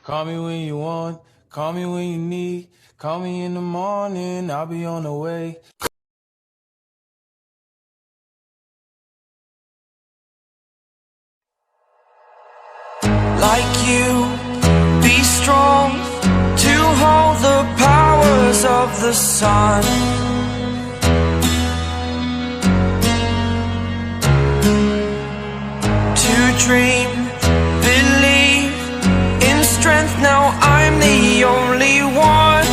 Call me when you want, call me when you need. Call me in the morning, I'll be on the way. Like you, be strong to hold the powers of the sun. To dream, believe in strength. Now I'm the only one,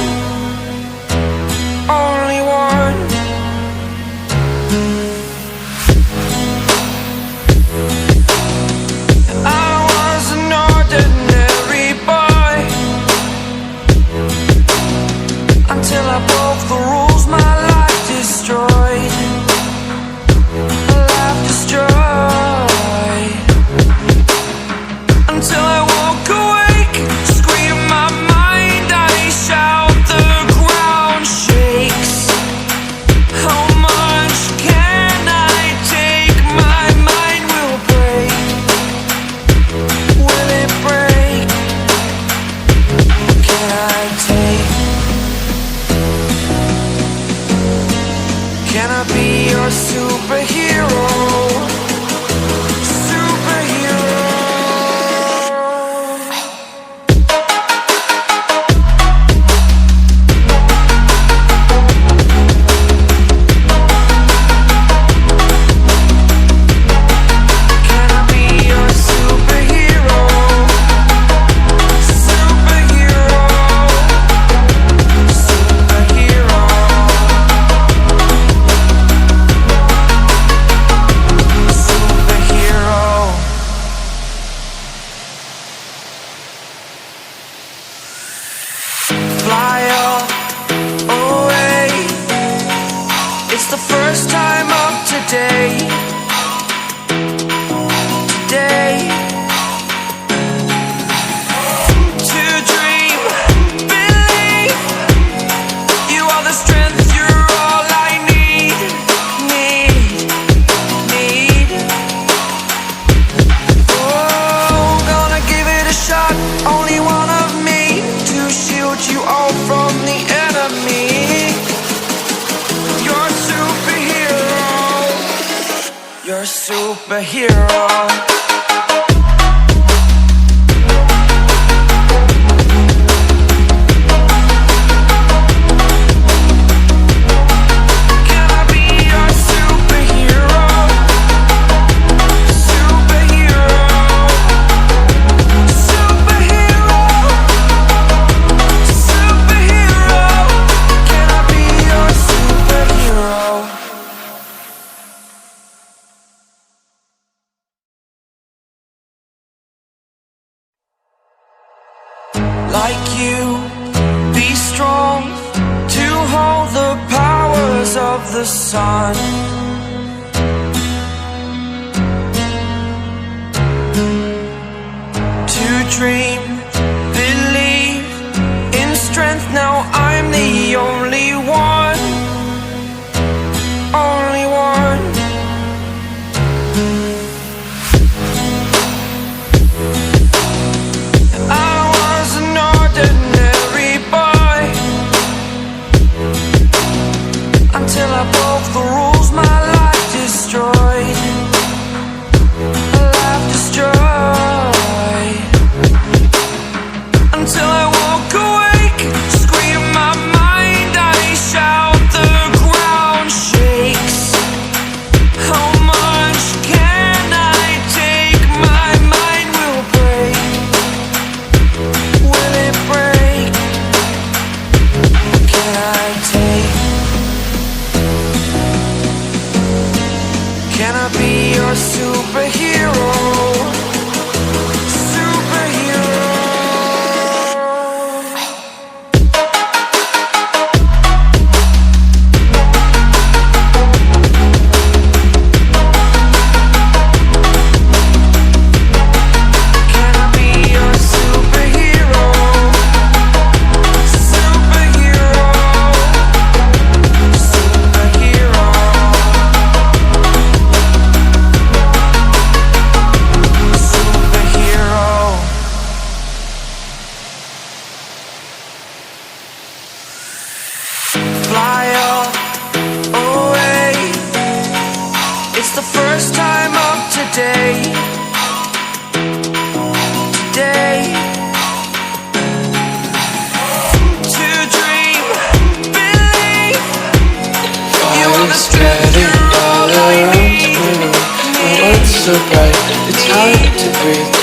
only one. I was an ordinary boy until I broke the rules. My life destroyed, my life destroyed. Until I woke awake, scream my mind, I shout, the ground shakes. How much can I take? My mind will break. Will it break? Can I take? Can I be your superhero? Fly up away. It's the first time of today. Today. To dream, believe. You are the strength, you're all I need. Need. Oh, gonna give it a shot. Only one of me to shield you all from the enemy. You're a superhero. You're a superhero. Can I be your superhero? Superhero. Superhero. Superhero. Can I be your superhero? Like you, be strong to hold the powers of the sun. To dream, believe in strength. Now I'm the only one, only one. I was an ordinary boy until I broke the rules. My first time of today. To dream, believe you understand you're all I need. My world's so bright, it's hard to breathe.